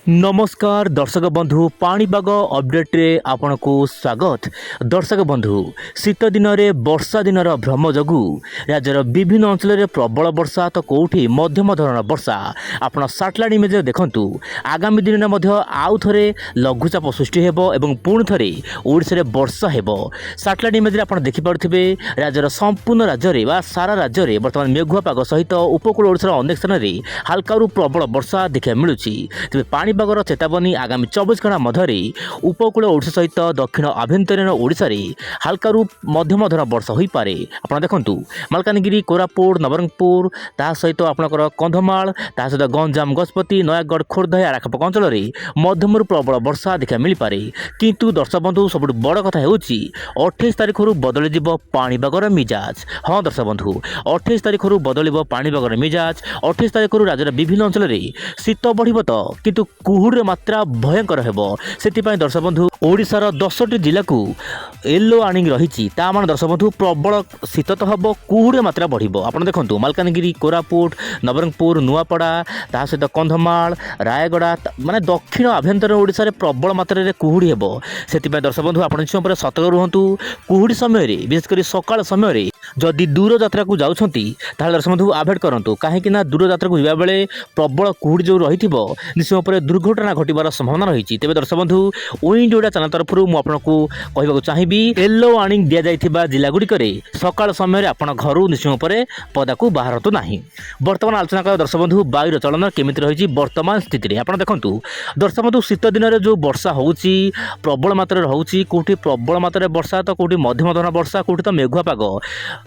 नमस्कार दर्शक बंधु पाणीपाग अपडेट रे आपनको स्वागत। दर्शक बंधु शीत दिन में वर्षा दिन भ्रम जगू राज्यर विभिन्न अंचल में प्रबल वर्षा तो कौटी मध्यम धरण वर्षा आपण सैटेलाइट इमेज देखु। आगामी दिन में आउ थे लघुचाप सृष्टि एवं पुणी थे ओडिशा वर्षा हेब। सैटेलाइट इमेज आप देखिपे राज्यर संपूर्ण राज्य में सारा राज्य में बर्तमान मेघुआ पाग सहित उपकूल ओडिशार अनेक स्थान में हालकारु प्रबल वर्षा देखा मिलूँ। तेज पाणीपागर चेतावनी आगामी 24 घंटा मध्य उपकूल ओडिशा सहित दक्षिण आभ्यंतरीण ओडिशा रे हालकारु मध्यम धरण वर्षा हो पारे। आप देखु मालकानगिरी कोरापुट नवरंगपुर ता सहित आपणकर कंधमाल ता सहित गंजाम गजपति नयागढ़ खोर्धा या आखपाख अंचल में मध्यम प्रबल वर्षा देखा मिल पारे। किंतु दर्शक बंधु सब बड़ कथा हो 28 तारिख बदल पाणीपागर मिजाज। हाँ दर्शक बंधु 28 तारिख बदल पाणीपागर मिजाज। 28 तारिख राज्यर विभिन्न अंचल में शीत बढ़ तो किंतु कुहुड़ मात्रा भयंकर हेब। से दर्शक बंधु ओडिशार 10टी जिला को येलो वार्निंग रही मान दर्शक बंधु प्रबल शीत तो हम कुहुड़ मात्रा बढ़। आप देखो मालकानगिरी कोरापुट नवरंगपुर नुआपड़ा ता सहित कंधमाल रायगड़ा माने दक्षिण आभ्यंतरीण ओडिशा रे प्रबल मात्रा रे कुहुड़ी हेब। से दर्शक बंधु आप सतर्क रुहतु। कुहुड़ी समय विशेषकर सकाळ समय जदि दूर यात्रा को जाउछंती ताले दर्शक बंधु अवॉइड करंतु। काहे कि ना दूर यात्रा को जिबा बेले प्रबल कुहुड़ी जो रहिथिबो निश्चय पर दुर्घटना घटिबार संभावना रही। तेज दर्शक बंधु विंड ओडिया चैनल तरफ मु आपनको कहबाक चाहिबी येलो वार्निंग दिया जाइथिबा जिला गुडी करे सकाळ समय आपण घरु निश्चय पर पदाकू बाहरतु नाही। वर्तमान आलोचना कर दर्शक बंधु वायुर चलन केमिति रही वर्तमान स्थिति रे आपण देखंतु। दर्शक बंधु शीत दिन रे जो वर्षा होउची प्रबल मात्रा होउची कोठी प्रबल मात्रा वर्षा तो कोठी मध्यम धरण वर्षा कोठी तो मेघुआ पाग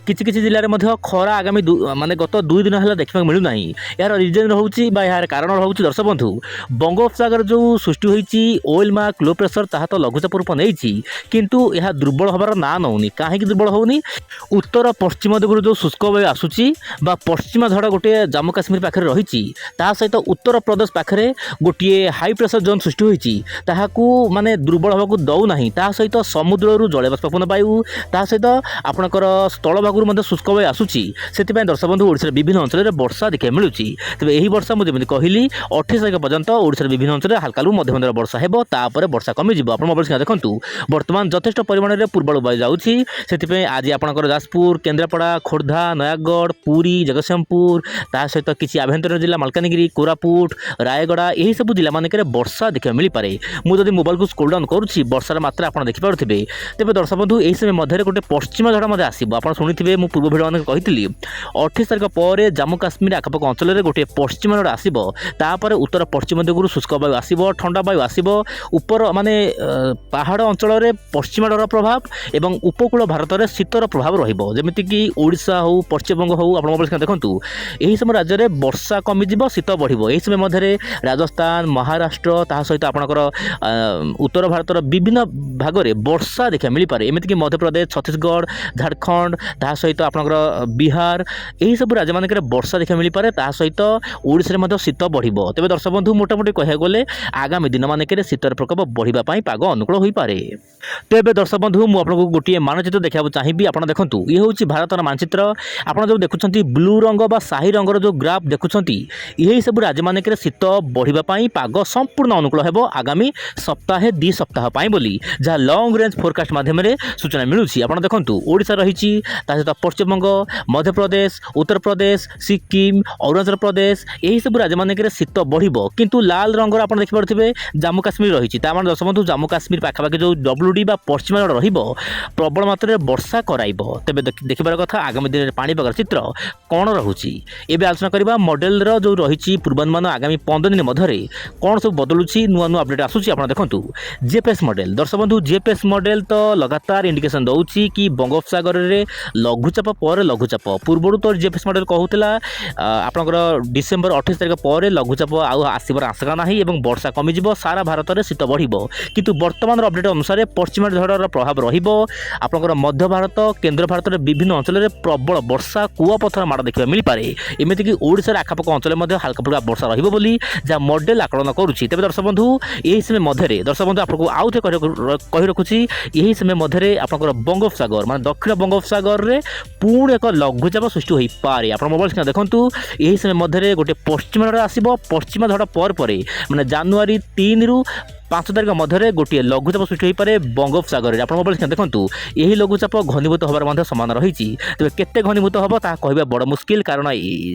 किछि किछि जिल्ला रे मध्य खरा आगामी माने गत 2 दिन हला देखबा मिलु नाही। यार रीजन होउची बा यार कारण होउची दर्शक बंधु बंगोपसागर जो सृष्टि होइची ओइल मार्क लो प्रेशर ताहा तो लघुचाप रूप नेइची किंतु यह दुर्बल होबार ना नउनी। काहे कि दुर्बल होउनी उत्तर पश्चिम दिगरु जो शुष्क वायु आसुची बा पश्चिम झड़ गोटे जम्मू काश्मीर पाखे रही ता सहित उत्तर प्रदेश पाखे गोटे हाई प्रेशर जोन सृष्टि होइची ताहाकू माने दुर्बल होबाकू दउ नाही। ता सहित समुद्ररू जलबाष्पन वायु ता सहित आपणकर स्थल भागरू मध्ये शुष्क वायु आसुची। सेतिपय दर्शक बंधु ओडिशा विभिन्न अंचल में वर्षा देखा मिलूची। तेबे एही वर्षा मु जेमिति कहली 28 तारिख पर्यंत ओडिशा विभिन्न अंचल हल्कारू मध्यम धरण वर्षा हेबो। तापर वर्षा कमी जिवो। आपण मोबाइल स्क्रीन देखंतु वर्तमान यथेष्ट परिमाण में पूर्वालु वायु जाउची। सेतिपय आज आपणकर जाजपुर केन्द्रापड़ा खोर्धा नयागढ़ पुरी जगतसिंहपुर ता सहित किसी आभ्यंतरीण जिला मालकानगिरी कोरापुट रायगड़ा यही सब जिला मानक वर्षा देखा मिल पारे। मुझे मोबाइल को स्क्रोल डाउन करुच्ची वर्षार मात्रा आप देखिपे। तेज दर्शक बंधु यही समय मध्य गोटे पश्चिम झड़ मध्य आसो। आप शुणी मुझे पूर्व भिडियो मैंने कही 28 तारिख पर जम्मू काश्मीर आखपाख अंचल में गोटे पश्चिम झड़ आसो। तापर उत्तर पश्चिम दिगरू शुष्क वायु आसो ठंडा वायु आसो। ऊपर माने पहाड़ अंचल में पश्चिम झड़ प्रभाव एवं उपकूल भारत में शीतर प्रभाव रमितिक ओडिशा हो पश्चिमबंग हो। आप मोबाइल देखु यही समय राज्य में वर्षा कमिज शीत बढ़। यही समय मध्य राजस्थान महाराष्ट्र ता सहित आपणकर उत्तर भारतर विभिन्न भाग में वर्षा देखा मिल पारे। एमतीक मध्यप्रदेश छत्तीसगढ़ झारखंड ता सहित आपणकर बिहार यही सब राज्य मानक वर्षा देखा मिल पारे। ता सहित ओडिशा में शीत बढ़। तेज दर्शक बंधु मोटामोटी कह गले आगामी दिन मानक शीतर प्रकोप बढ़ापी पाग अनुकूल हो पारे। तेज दर्शक बंधु मुझे गोटे मानचित्र देखा चाहिए। आप देखु ये हूँ भारतर मानचित्र। आप जो देखुं ब्लू रंग बा शाही रंगर जो ग्राफ देखुं यही सब राज्य मानक शीत बढ़ापी पाग संपूर्ण अनुकूल हेब आगामी सप्ताहे 2 सप्ताह बोली जहाँ लंग रेंज फोरकास्ट माध्यम सूचना मिलूँ। आप देखु ओडिशा रही सहित पश्चिमबंग मध्यप्रदेश उत्तर प्रदेश सिक्किम अरुणाचल प्रदेश यही सब राज्य मानक शीत बढ़। किंतु लाल रंगर आप देखिपे जम्मू काश्मीर रही दर्शक बंधु जम्मू काश्मीर पाखापाखि जो WD बा पश्चिम झड़ प्रबल मात्रा वर्षा कराइब। तेज देखिबार कथा आगामी दिन में पाणीपागर चित्र कौन रोचे। एवं आलोचना करवा मॉडल जो रही पूर्वानुमान आगामी 15 दिन मध्य कौन सब बदलुची नुआ नुआ अपडेट आसूची। आप देखु जीएफएस मॉडल दर्शक बंधु जीएफएस मॉडल तो लगातार इंडिकेशन दौची कि बंगोपसागर में लघुचाप पर लघुचाप पूर्व तो जीएफएस मॉडल कहूला आपंकर डिसेम्बर 28 तारिख पर लघुचाप आसबार आशंका ना और वर्षा कमिज सारा भारत में शीत बढ़। किंतु वर्तमान अपडेट अनुसार पश्चिम झड़र प्रभाव रहा मध्य भारत केन्द्र भारत में विभिन्न अंचल में प्रबल वर्षा कुआपथर माड़ देखा मिल पारे। एमतीक ओडिशा आखपाख अंचल में हल्का फुल्का वर्षा रही जहाँ मॉडल आकलन करुच्ची। तेज दर्शक बंधु यही समय मध्य दर्शक बंधु आपको आउ थे कही रखुच्छी यही समय मध्य आप बंगोपसागर मान दक्षिण बंगोपसागर ବଙ୍ଗୋପସାଗରରେ ପୁଣି ଏକ ଲଘୁଚାପ ସୃଷ୍ଟି ହୋଇପାରେ। ଆପଣ ମୋବାଇଲ ସ୍କ୍ରିନ୍ ଦେଖନ୍ତୁ, ଏହି ସମୟ ମଧ୍ୟରେ ଗୋଟିଏ ପଶ୍ଚିମ ଝଡ଼ ଆସିବ। ପଶ୍ଚିମ ଝଡ଼ ପରେ ମାନେ ଜାନୁଆରୀ 3ରୁ 5 ତାରିଖ ମଧ୍ୟରେ ଗୋଟିଏ ଲଘୁଚାପ ସୃଷ୍ଟି ହୋଇପାରେ ବଙ୍ଗୋପସାଗରରେ। ଆପଣ ମୋବାଇଲ ସ୍କ୍ରିନ୍ ଦେଖନ୍ତୁ, ଏହି ଲଘୁଚାପ ଘନୀଭୂତ ହେବାର ମଧ୍ୟ ସମ୍ଭାବନା ରହିଛି। ତେବେ କେତେ ଘନୀଭୂତ ହେବ ତାହା କହିବା ବଡ଼ ମୁସ୍କିଲ, କାରଣ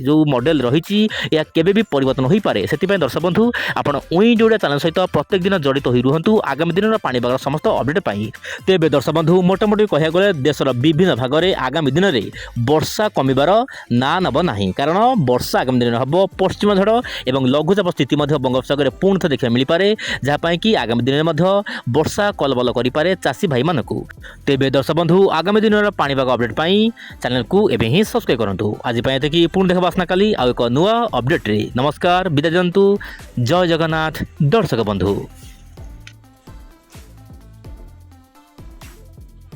ଯେଉଁ ମଡେଲ ରହିଛି ଏହା କେବେ ବି ପରିବର୍ତ୍ତନ ହୋଇପାରେ। ସେଥିପାଇଁ ଦର୍ଶକ ବନ୍ଧୁ, ଆପଣ ଉଇଣ୍ଡ ଓଡ଼ିଆ ଚ୍ୟାନେଲ ସହିତ ପ୍ରତ୍ୟେକ ଦିନ ଜଡ଼ିତ ହୋଇ ରୁହନ୍ତୁ ଆଗାମୀ ଦିନର ପାଣିପାଗର ସମସ୍ତ ଅପଡେଟ୍ ପାଇଁ। ତେବେ ଦର୍ଶକ ବନ୍ଧୁ, ମୋଟାମୋଟି କହିବାକୁ ଗଲେ ଦେଶର ବିଭିନ୍ନ ଭାଗରେ ଆଗାମୀ ଦିନରେ ବର୍ଷା କମିବାର ନାଁ ନେବ ନାହିଁ, କାରଣ ବର୍ଷା ଆଗାମୀ ଦିନରେ ହେବ। ପଶ୍ଚିମ ଝଡ଼ ଏବଂ ଲଘୁଚାପ ସ୍ଥିତି ମଧ୍ୟ ବଙ୍ଗୋପସାଗରରେ ପୁଣି ଥରେ ଦେଖିବାକୁ ମିଳିପାରେ, ଯାହା ପାଇଁ କି ଆଗାମୀ ଦିନରେ ମଧ୍ୟ ବର୍ଷା କଲବଲ କରିପାରେ ଚାଷୀ ଭାଇମାନଙ୍କୁ। ତେବେ ଦର୍ଶକ ବନ୍ଧୁ, ଆଗାମୀ ଦିନର ପାଣିପାଗ ଅପଡେଟ୍ ପାଇଁ ଚ୍ୟାନେଲକୁ ଏବେ ହିଁ ସବସ୍କ୍ରାଇବ୍ କରନ୍ତୁ। ଆଜି ପାଇଁ ଏତିକି, ପୁଣି ଦେଖବା ଆସନା କାଲି ଆଉ ଏକ ନୂଆ ଅପଡେଟ୍ରେ। ନମସ୍କାର, ବିଦାୟ ଦିଅନ୍ତୁ। ଜୟ ଜଗନ୍ନାଥ ଦର୍ଶକ ବନ୍ଧୁ।